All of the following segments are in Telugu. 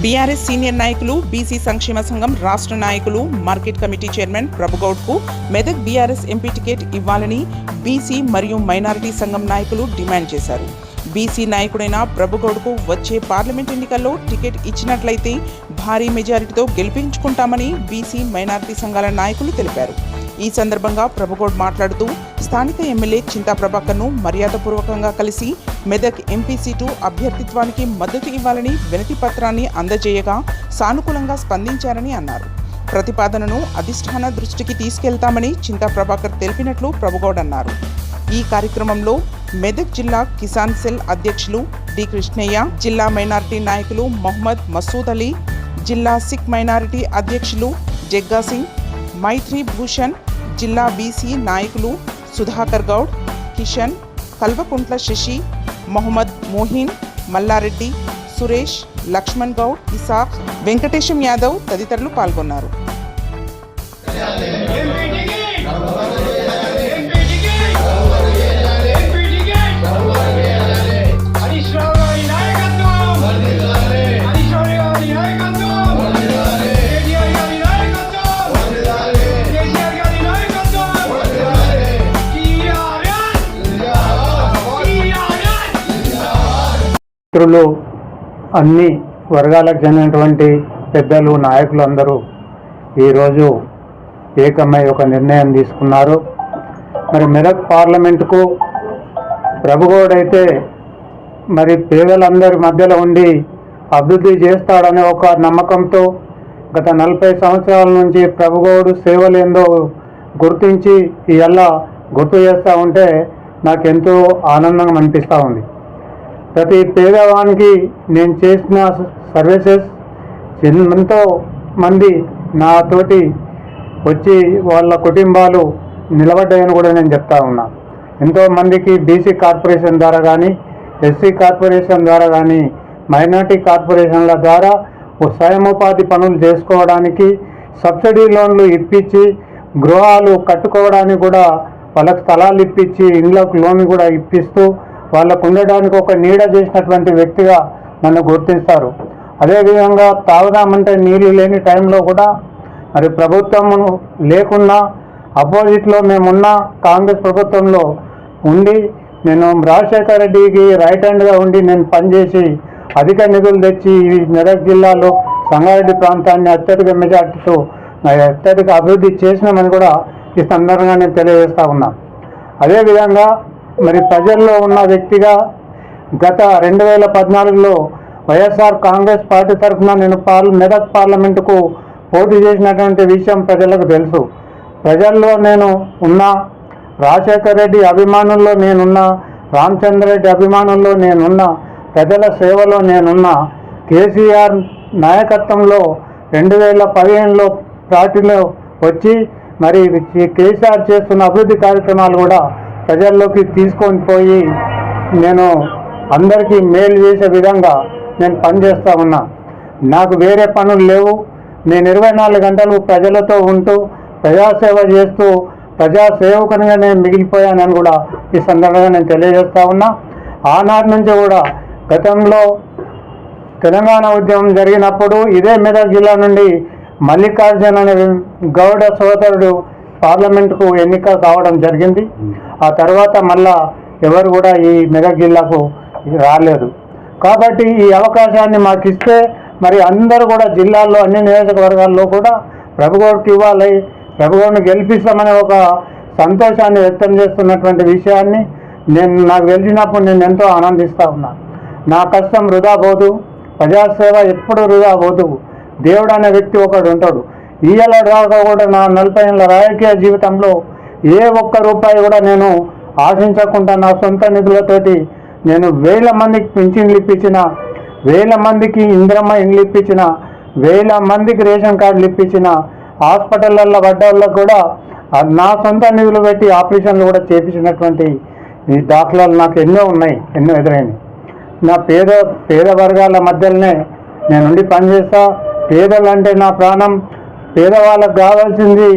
బీఆర్ఎస్ సీనియర్ నాయకులు, బీసీ సంక్షేమ సంఘం రాష్ట్ర నాయకులు, మార్కెట్ కమిటీ చైర్మన్ ప్రభుగౌడ్కు మెదక్ బీఆర్ఎస్ ఎంపీ టికెట్ ఇవ్వాలని బీసీ మరియు మైనారిటీ సంఘం నాయకులు డిమాండ్ చేశారు. బీసీ నాయకుడైన ప్రభుగౌడ్కు వచ్చే పార్లమెంట్ ఎన్నికల్లో టికెట్ ఇచ్చినట్లయితే భారీ మెజారిటీతో గెలిపించుకుంటామని బీసీ మైనారిటీ సంఘాల నాయకులు తెలిపారు. ఈ సందర్భంగా ప్రభుగౌడ్ మాట్లాడుతూ స్థానిక ఎమ్మెల్యే చింతా ప్రభాకర్ను మర్యాదపూర్వకంగా కలిసి మెదక్ ఎంపీ సీటు అభ్యర్థిత్వానికి మద్దతు ఇవ్వాలని వినతి పత్రాన్ని అందజేయగా సానుకూలంగా స్పందించారని అన్నారు. ప్రతిపాదనను అధిష్టాన దృష్టికి తీసుకెళ్తామని చింతా ప్రభాకర్ తెలిపినట్లు ప్రభుగౌడ్ అన్నారు. ఈ కార్యక్రమంలో మెదక్ జిల్లా కిసాన్ సెల్ అధ్యక్షులు డి కృష్ణయ్య, జిల్లా మైనారిటీ నాయకులు మొహమ్మద్ మసూద్ అలీ, జిల్లా సిక్ మైనారిటీ అధ్యక్షులు జగ్గా సింగ్, మైత్రి భూషణ్, జిల్లా బీసీ నాయకులు సుధాకర్ గౌడ్, కిషన్, కల్వకుంట్ల శశి, మొహమ్మద్ మోహిన్, మల్లారెడ్డి, సురేష్, లక్ష్మణ్ గౌడ్, ఇసాక్, వెంకటేశం యాదవ్ తదితరులు పాల్గొన్నారు. మిత్రులు, అన్ని వర్గాలకు చెందినటువంటి పెద్దలు, నాయకులు అందరూ ఈరోజు ఏకమై ఒక నిర్ణయం తీసుకున్నారు. మరి మెదక్ పార్లమెంటుకు ప్రభుగౌడ్ అయితే మరి పేదలందరి మధ్యలో ఉండి అభివృద్ధి చేస్తాడనే ఒక నమ్మకంతో గత 40 సంవత్సరాల నుంచి ప్రభుగౌడ్ సేవలేందో గుర్తించి ఇవాళ గుర్తు చేస్తూ ఉంటే నాకెంతో ఆనందంగా అనిపిస్తూ ఉంది. ప్రతి పేదవానికి నేను చేసిన సర్వీసెస్ ఎంతో మంది నాతోటి వచ్చి వాళ్ళ కుటుంబాలు నిలబడ్డాయని కూడా నేను చెప్తా ఉన్నా. ఎంతోమందికి బీసీ కార్పొరేషన్ ద్వారా కానీ, ఎస్సీ కార్పొరేషన్ ద్వారా కానీ, మైనార్టీ కార్పొరేషన్ల ద్వారా స్వయముపాధి పనులు చేసుకోవడానికి సబ్సిడీ లోన్లు ఇప్పించి గృహాలు కట్టుకోవడానికి కూడా వాళ్ళకి స్థలాలు ఇప్పించి ఇండ్లకు లోన్ కూడా ఇప్పిస్తూ వాళ్ళకు ఉండడానికి ఒక నీడ చేసినటువంటి వ్యక్తిగా నన్ను గుర్తిస్తారు. అదేవిధంగా తాగుదామంటే నీళ్ళు లేని టైంలో కూడా మరి ప్రభుత్వం లేకున్నా అపోజిట్లో మేమున్న కాంగ్రెస్ ప్రభుత్వంలో ఉండి నేను రాజశేఖర రెడ్డికి రైట్ హ్యాండ్గా ఉండి నేను పనిచేసి అధిక నిధులు తెచ్చి ఈ మెదక్ జిల్లాలో సంగారెడ్డి ప్రాంతాన్ని అత్యధిక మెజార్టీతో అత్యధిక అభివృద్ధి చేసినామని కూడా ఈ సందర్భంగా నేను తెలియజేస్తూ ఉన్నా. అదేవిధంగా మరి ప్రజల్లో ఉన్న వ్యక్తిగా గత 2014లో వైఎస్ఆర్ కాంగ్రెస్ పార్టీ తరఫున నేను మెదక్ పార్లమెంటుకు పోటీ చేసినటువంటి విషయం ప్రజలకు తెలుసు. ప్రజల్లో నేను ఉన్న, రాజశేఖర రెడ్డి అభిమానుల్లో నేనున్న, రామచంద్రరెడ్డి అభిమానుల్లో నేనున్న, ప్రజల సేవలో నేనున్న, కేసీఆర్ నాయకత్వంలో 2015లో పార్టీలో వచ్చి మరి కేసీఆర్ చేస్తున్న అభివృద్ధి కార్యక్రమాలు కూడా ప్రజల్లోకి తీసుకొని పోయి నేను అందరికీ మేలు చేసే విధంగా నేను పనిచేస్తూ ఉన్నా. నాకు వేరే పనులు లేవు. నేను 24 గంటలు ప్రజలతో ఉంటూ ప్రజాసేవ చేస్తూ ప్రజాసేవకునిగా నేను మిగిలిపోయానని కూడా ఈ సందర్భంగా నేను తెలియజేస్తూ ఉన్నా. ఆనాటి నుంచి కూడా గతంలో తెలంగాణ ఉద్యమం జరిగినప్పుడు ఇదే మెదక్ జిల్లా నుండి మల్లికార్జున అనే గౌడ సోదరుడు పార్లమెంటుకు ఎన్నిక కావడం జరిగింది. ఆ తర్వాత మళ్ళా ఎవరు కూడా ఈ మెదక్ జిల్లాకు రాలేదు. కాబట్టి ఈ అవకాశాన్ని మాకు ఇస్తే మరి అందరూ కూడా జిల్లాల్లో అన్ని నియోజకవర్గాల్లో కూడా ప్రభుగౌడ్కి ఇవ్వాలి, ప్రభుగౌడ్ని గెలిపిస్తామనే ఒక సంతోషాన్ని వ్యక్తం చేస్తున్నటువంటి విషయాన్ని నాకు తెలిసినప్పుడు నేను ఎంతో ఆనందిస్తూ ఉన్నాను. నా కష్టం వృధా పోదు, ప్రజాసేవ ఎప్పుడు వృధా పోదు. దేవుడు అనే వ్యక్తి ఒకడు ఉంటాడు. ఇయ్యాల దాకా కూడా నా 40 ఏళ్ళ రాజకీయ జీవితంలో ఏ ఒక్క రూపాయి కూడా నేను ఆశించకుండా నా సొంత నిధులతోటి నేను 1000 మందికి పింఛన్లు ఇప్పించిన, 1000 మందికి ఇందిరమ్మ ఇండ్లు ఇప్పించిన, 1000 మందికి రేషన్ కార్డులు ఇప్పించిన, హాస్పిటళ్ళల్లో పడ్డవాళ్ళకు కూడా నా సొంత నిధులు పెట్టి ఆపరేషన్లు కూడా చేపించినటువంటి ఈ దాఖలాలు నాకు ఎన్నో ఉన్నాయి, ఎన్నో ఎదురైనాయి. నా పేద వర్గాల మధ్యలోనే నేనుండి పనిచేస్తా. పేదలు అంటే నా ప్రాణం. పేదవాళ్ళకు కావాల్సింది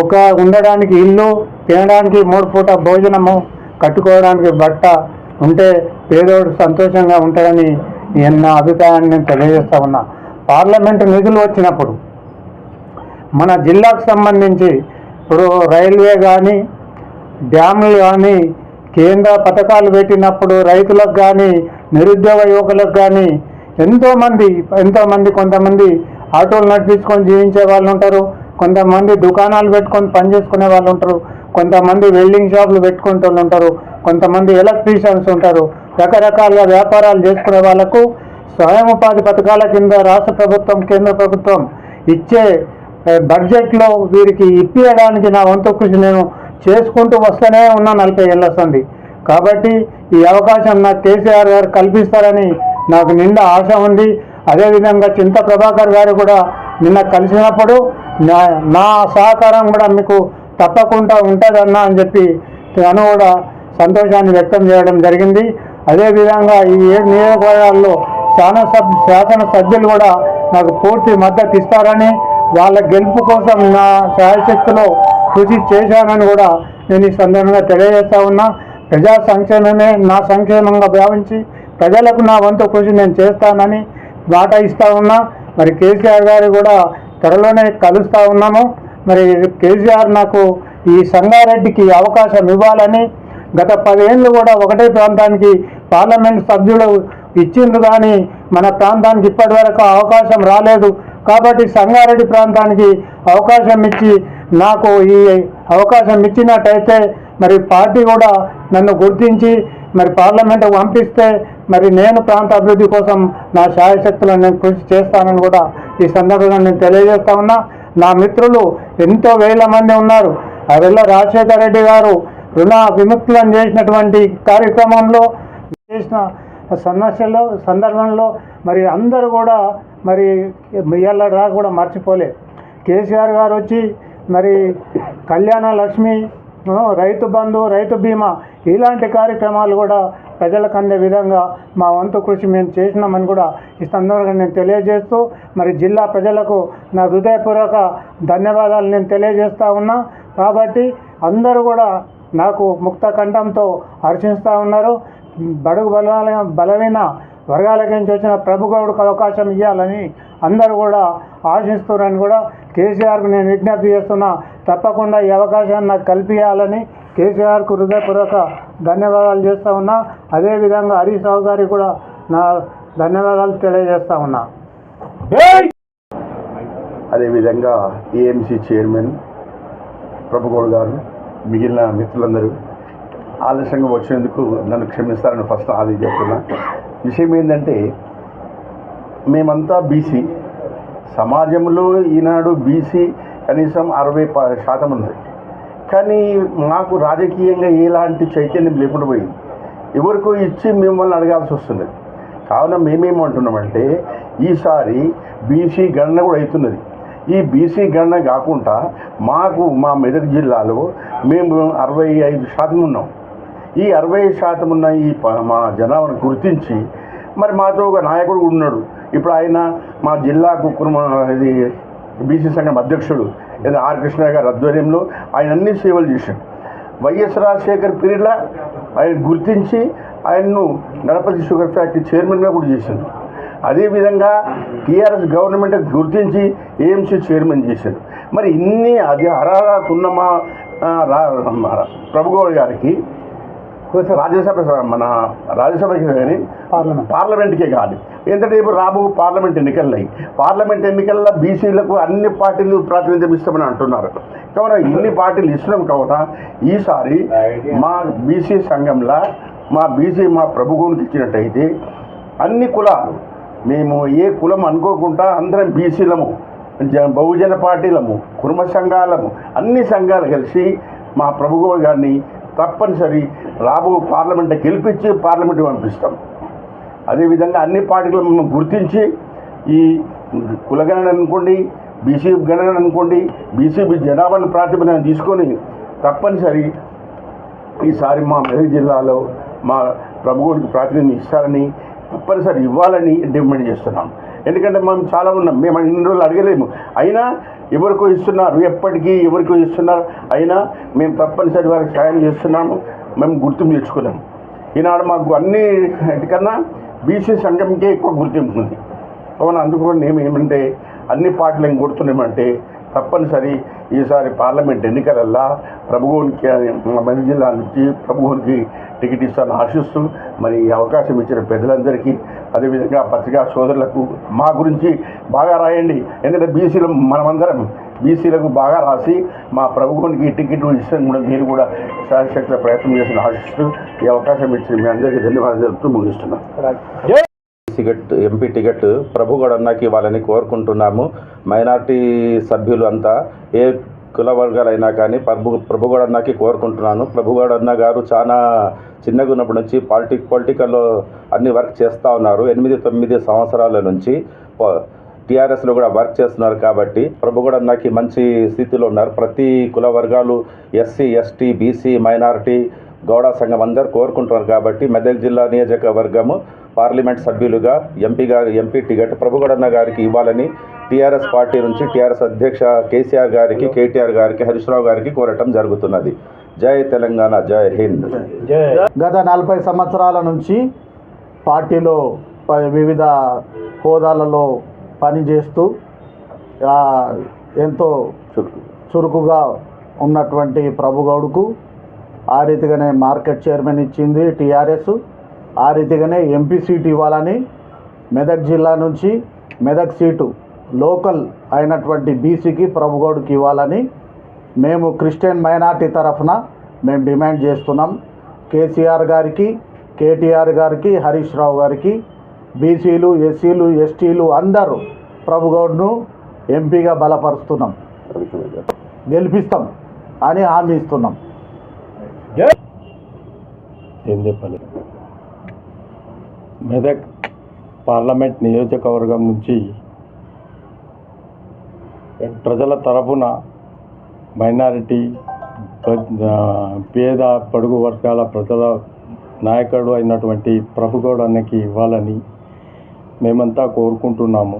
ఒక ఉండడానికి ఇల్లు, తినడానికి 3 పూట భోజనము, కట్టుకోవడానికి బట్ట ఉంటే పేదోడు సంతోషంగా ఉంటాడని నా అభిప్రాయాన్ని నేను తెలియజేస్తా ఉన్నా. పార్లమెంటు నిధులు వచ్చినప్పుడు మన జిల్లాకు సంబంధించి ఇప్పుడు రైల్వే కానీ డ్యాములు కానీ కేంద్ర పథకాలు పెట్టినప్పుడు రైతులకు కానీ నిరుద్యోగ యువకులకు కానీ ఎంతోమంది కొంతమంది ఆటోలు నడిపించుకొని జీవించే వాళ్ళు ఉంటారు, కొంతమంది దుకాణాలు పెట్టుకొని పనిచేసుకునే వాళ్ళు ఉంటారు, కొంతమంది వెల్డింగ్ షాపులు పెట్టుకునే వాళ్ళు ఉంటారు, కొంతమంది ఎలక్ట్రీషియన్స్ ఉంటారు. రకరకాలుగా వ్యాపారాలు చేసుకునే వాళ్ళకు స్వయం ఉపాధి పథకాల కింద రాష్ట్ర ప్రభుత్వం కేంద్ర ప్రభుత్వం ఇచ్చే బడ్జెట్లో వీరికి ఇప్పించడానికి నా వంతు కృషి నేను చేసుకుంటూ వస్తూనే ఉన్నా 40 ఏళ్ళ సంది. కాబట్టి ఈ అవకాశం నాకు కేసీఆర్ గారు కల్పిస్తారని నాకు నిండా ఆశ ఉంది. అదేవిధంగా చింత ప్రభాకర్ గారు కూడా నిన్న కలిసినప్పుడు నా సహకారం కూడా మీకు తప్పకుండా ఉంటుందన్నా అని చెప్పి తను కూడా సంతోషాన్ని వ్యక్తం చేయడం జరిగింది. అదేవిధంగా ఈ 7 నియోజకవర్గాల్లో శాసనసభ్యులు కూడా నాకు పూర్తి మద్దతు ఇస్తారని, వాళ్ళ గెలుపు కోసం నా శాయశక్తిలో కృషి చేశానని కూడా నేను ఈ సందర్భంగా తెలియజేస్తా ఉన్నా. ప్రజా సంక్షేమమే నా సంక్షేమంగా భావించి ప్రజలకు నా వంతు కృషి నేను చేస్తానని మాట ఇస్తా ఉన్నా. మరి కేసీఆర్ గారు కూడా త్వరలోనే కలుస్తూ ఉన్నాము. మరి కేసీఆర్ నాకు ఈ సంగారెడ్డికి అవకాశం ఇవ్వాలని, గత 10 ఏళ్ళు కూడా ఒకటే ప్రాంతానికి పార్లమెంట్ సభ్యులు ఇచ్చిండ్రు కానీ మన ప్రాంతానికి ఇప్పటి వరకు అవకాశం రాలేదు. కాబట్టి సంగారెడ్డి ప్రాంతానికి అవకాశం ఇచ్చి నాకు ఈ అవకాశం ఇచ్చినట్టయితే మరి పార్టీ కూడా నన్ను గుర్తించి మరి పార్లమెంటుకు పంపిస్తే మరి నేను ప్రాంత అభివృద్ధి కోసం నా శాయశక్తులను నేను కృషి చేస్తానని కూడా ఈ సందర్భంగా నేను తెలియజేస్తా ఉన్నా. నా మిత్రులు ఎంతో వేల మంది ఉన్నారు. అదెల్ల రాజశేఖర రెడ్డి గారు రుణ విముక్తులను చేసినటువంటి కార్యక్రమంలో చేసిన సందర్భంలో మరి అందరూ కూడా మరి ఇవాళ రా కూడా మర్చిపోలే. కేసీఆర్ గారు వచ్చి మరి కళ్యాణ లక్ష్మి, రైతు బంధు, రైతు బీమా ఇలాంటి కార్యక్రమాలు కూడా ప్రజలకు అందే విధంగా మా వంతు కృషి మేము చేసినామని కూడా ఈ సందర్భంగా నేను తెలియజేస్తూ మరి జిల్లా ప్రజలకు నా హృదయపూర్వక ధన్యవాదాలు నేను తెలియజేస్తూ ఉన్నా. కాబట్టి అందరూ కూడా నాకు ముక్త కంఠంతో హర్షిస్తూ ఉన్నారు. బడుగు బలమైన వర్గాలకి నుంచి వచ్చిన ప్రభుగౌడ్కు అవకాశం ఇవ్వాలని అందరూ కూడా ఆశిస్తున్నారని కూడా కేసీఆర్కు నేను విజ్ఞప్తి చేస్తున్నా. తప్పకుండా ఈ అవకాశాన్ని నాకు కల్పించాలని కేసీఆర్కు హృదయపూర్వక ధన్యవాదాలు చేస్తూ ఉన్నా. అదేవిధంగా హరీష్ రావు గారికి కూడా నా ధన్యవాదాలు తెలియజేస్తూ ఉన్నా. అదేవిధంగా ఏఎంసీ చైర్మన్ ప్రభుగౌడ్ గారు, మిగిలిన మిత్రులందరూ ఆలస్యంగా వచ్చినందుకు నన్ను క్షమిస్తారని ఫస్ట్ అది చెప్తున్నా. విషయం ఏంటంటే మేమంతా బీసీ సమాజంలో ఈనాడు బీసీ కనీసం 60% ఉన్నది. కానీ మాకు రాజకీయంగా ఎలాంటి చైతన్యం లేకుండా పోయింది. ఎవరికో ఇచ్చి మిమ్మల్ని అడగాల్సి వస్తున్నది. కావున మేమేమంటున్నామంటే ఈసారి బీసీ గణన కూడా అవుతున్నది. ఈ బీసీ గణన కాకుండా మాకు మా మెదక్ జిల్లాలో మేము 65% ఉన్నాం. ఈ 60% ఉన్న ఈ మా జనాభాను గుర్తించి మరి మాతో ఒక నాయకుడు ఉన్నాడు. ఇప్పుడు ఆయన మా జిల్లాకు ఇది బీసీ సంఘం అధ్యక్షుడు ఆర్ కృష్ణ గారి ఆధ్వర్యంలో ఆయన అన్ని సేవలు చేశాడు. వైఎస్ రాజశేఖర్ పీరియడ్లో ఆయన గుర్తించి ఆయన్ను గణపతి షుగర్ ఫ్యాక్టరీ చైర్మన్గా కూడా చేశాడు. అదేవిధంగా టీఆర్ఎస్ గవర్నమెంట్ గుర్తించి ఏఎంసీ చైర్మన్ చేశాడు. మరి ఇన్ని అది అర్హత ఉన్న మా ప్రభుగౌడ్ గారికి రాజ్యసభ మన రాజ్యసభకి కానీ పార్లమెంట్కే కాదు. ఎందుకంటే ఇప్పుడు రాబో పార్లమెంట్ ఎన్నికల్లో బీసీలకు అన్ని పార్టీలు ప్రాతినిధ్యం ఇస్తామని అంటున్నారు. కావున ఇన్ని పార్టీలు ఇస్తున్నాం కావున ఈసారి మా బీసీ సంఘంలో మా ప్రభుగౌడ్కి ఇచ్చినట్టయితే అన్ని కులాలు మేము ఏ కులం అనుకోకుండా అందరం బీసీలము, బహుజన పార్టీలము, కుర్మ సంఘాలము, అన్ని సంఘాలు కలిసి మా ప్రభుగౌడ్ గారిని తప్పనిసరి రాబో పార్లమెంట్ గెలిపించి పార్లమెంట్ పంపిస్తాం. అదేవిధంగా అన్ని పార్టీలను మేము గుర్తించి ఈ కులగణన అనుకోండి, బీసీ గణన అనుకోండి, బీసీ జనాభాను ప్రాతిపదికన తీసుకొని తప్పనిసరి ఈసారి మా మెదక్ జిల్లాలో మా ప్రభువునికి ప్రాతినిధ్యం ఇస్తారని తప్పనిసరి ఇవ్వాలని డిమాండ్ చేస్తున్నాం. ఎందుకంటే మనం చాలా ఉన్నాం, మేము ఇన్ని రోజులు అడగలేము, అయినా ఎవరికో ఇస్తున్నారు, ఎప్పటికీ ఎవరికో ఇస్తున్నారు, అయినా మేము తప్పనిసరి వారికి సాయం చేస్తున్నాము. మేము గుర్తింపు తెచ్చుకోలేము. ఈనాడు మాకు అన్నిటికన్నా బీసీ సంఘంకే ఎక్కువ గుర్తింపు ఉంది. కావున అందుకని మేము ఏమంటే అన్ని పార్టీలు ఏం కొడుతున్నామంటే తప్పనిసరి ఈసారి పార్లమెంట్ ఎన్నికలల్లా ప్రభువునికి మెదక్ జిల్లా నుంచి ప్రభువునికి టికెట్ ఇస్తాను ఆశిస్తూ మరి ఈ అవకాశం ఇచ్చిన పెద్దలందరికీ అదేవిధంగా పత్రికా సోదరులకు మా గురించి బాగా రాయండి. ఎందుకంటే బీసీలు మనమందరం బీసీలకు బాగా రాసి మా ప్రభువునికి టికెట్ ఇష్టం కూడా మీరు కూడా శాయశక్తిగా ప్రయత్నం చేసిన ఆశిస్తూ ఈ అవకాశం ఇచ్చిన మీ అందరికీ ధన్యవాదాలు తెలుపుతూ ముగిస్తున్నాం. టికెట్ ఎంపీ టికెట్ ప్రభుగౌడ్ అన్నకి ఇవ్వాలని కోరుకుంటున్నాము. మైనార్టీ సభ్యులు అంతా ఏ కుల వర్గాలైనా కానీ ప్రభుగౌడ్ అన్నకి కోరుకుంటున్నాను. ప్రభుగౌడ్ అన్న గారు చాలా చిన్నగా ఉన్నప్పటి నుంచి పొలిటికల్లో అన్ని వర్క్ చేస్తూ ఉన్నారు. 8-9 సంవత్సరాల నుంచి టీఆర్ఎస్లో కూడా వర్క్ చేస్తున్నారు కాబట్టి ప్రభుగౌడ్ అన్నకి మంచి స్థితిలో ఉన్నారు. ప్రతి కుల వర్గాలు SC ST BC minority Goud సంఘం అందరూ కోరుకుంటున్నారు కాబట్టి మెదక్ జిల్లా నియోజకవర్గము పార్లమెంట్ సభ్యులుగా ఎంపీ టికెట్ ప్రభుగౌడ్ అన్న గారికి ఇవ్వాలని టీఆర్ఎస్ పార్టీ నుంచి టీఆర్ఎస్ అధ్యక్ష కేసీఆర్ గారికి, కేటీఆర్ గారికి, హరీష్ రావు గారికి కోరటం జరుగుతున్నది. జై తెలంగాణ, జై హింద్. గత 40 సంవత్సరాల నుంచి పార్టీలో వివిధ హోదాలలో పనిచేస్తూ ఎంతో చురుకుగా ఉన్నటువంటి ప్రభుగౌడ్కు ఆ రీతిగానే మార్కెట్ చైర్మన్ ఇచ్చింది టీఆర్ఎస్. ఆ రీతిగానే ఎంపీ సీటు ఇవ్వాలని మెదక్ జిల్లా నుంచి మెదక్ సీటు లోకల్ అయినటువంటి బీసీకి ప్రభుగౌడ్కి ఇవ్వాలని మేము క్రిస్టియన్ మైనార్టీ తరఫున మేము డిమాండ్ చేస్తున్నాం. కేసీఆర్ గారికి, కేటీఆర్ గారికి, హరీష్ రావు గారికి, బీసీలు ఎస్సీలు ఎస్టీలు అందరూ ప్రభుగౌడ్ను ఎంపీగా బలపరుస్తున్నాం, గెలిపిస్తాం అని హామీ ఇస్తున్నాం. ఏం చెప్పాలి? మెదక్ పార్లమెంట్ నియోజకవర్గం నుంచి ప్రజల తరఫున మైనారిటీ పేద పొడుగు వర్గాల ప్రజల నాయకుడు అయినటువంటి ప్రభుగౌడ్ అన్నకి ఇవ్వాలని మేమంతా కోరుకుంటున్నాము.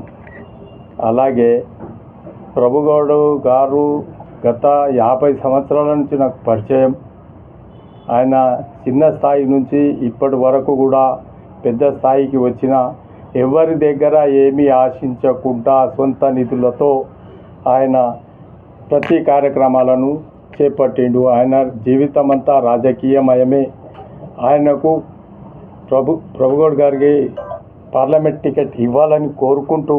అలాగే ప్రభుగౌడ్ గారు గత 50 సంవత్సరాల నుంచి నాకు పరిచయం. ఆయన చిన్న స్థాయి నుంచి ఇప్పటి వరకు కూడా పెద్ద స్థాయికి వచ్చిన ఎవరి దగ్గర ఏమీ ఆశించకుండా సొంత నిధులతో ఆయన ప్రతి కార్యక్రమాలను చేపట్టిండు. ఆయన జీవితం అంతా రాజకీయమయమే. ఆయనకు ప్రభుగౌడ్ గారికి పార్లమెంట్ టికెట్ ఇవ్వాలని కోరుకుంటూ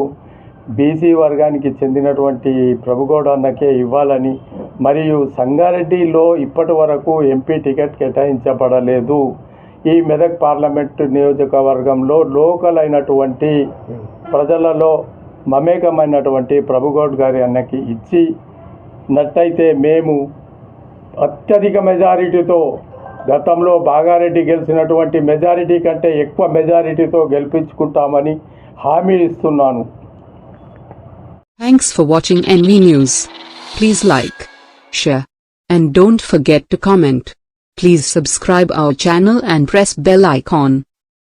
బీసీ వర్గానికి చెందినటువంటి ప్రభుగౌడ్ అన్నకే ఇవ్వాలని, మరియు సంగారెడ్డిలో ఇప్పటి వరకు ఎంపీ టికెట్ కేటాయించబడలేదు. ఈ మెదక్ పార్లమెంటు నియోజకవర్గంలో లోకల్ అయినటువంటి ప్రజలలో మమేకమైనటువంటి ప్రభుగౌడ్ గారి అన్నకి ఇచ్చినట్టయితే మేము అత్యధిక మెజారిటీతో, గతంలో బాగారెడ్డి గెలిచినటువంటి మెజారిటీ కంటే ఎక్కువ మెజారిటీతో గెలిపించుకుంటామని హామీ ఇస్తున్నాను. Thanks for watching NV News. Please like, share, and don't forget to comment. Please subscribe our channel and press bell icon.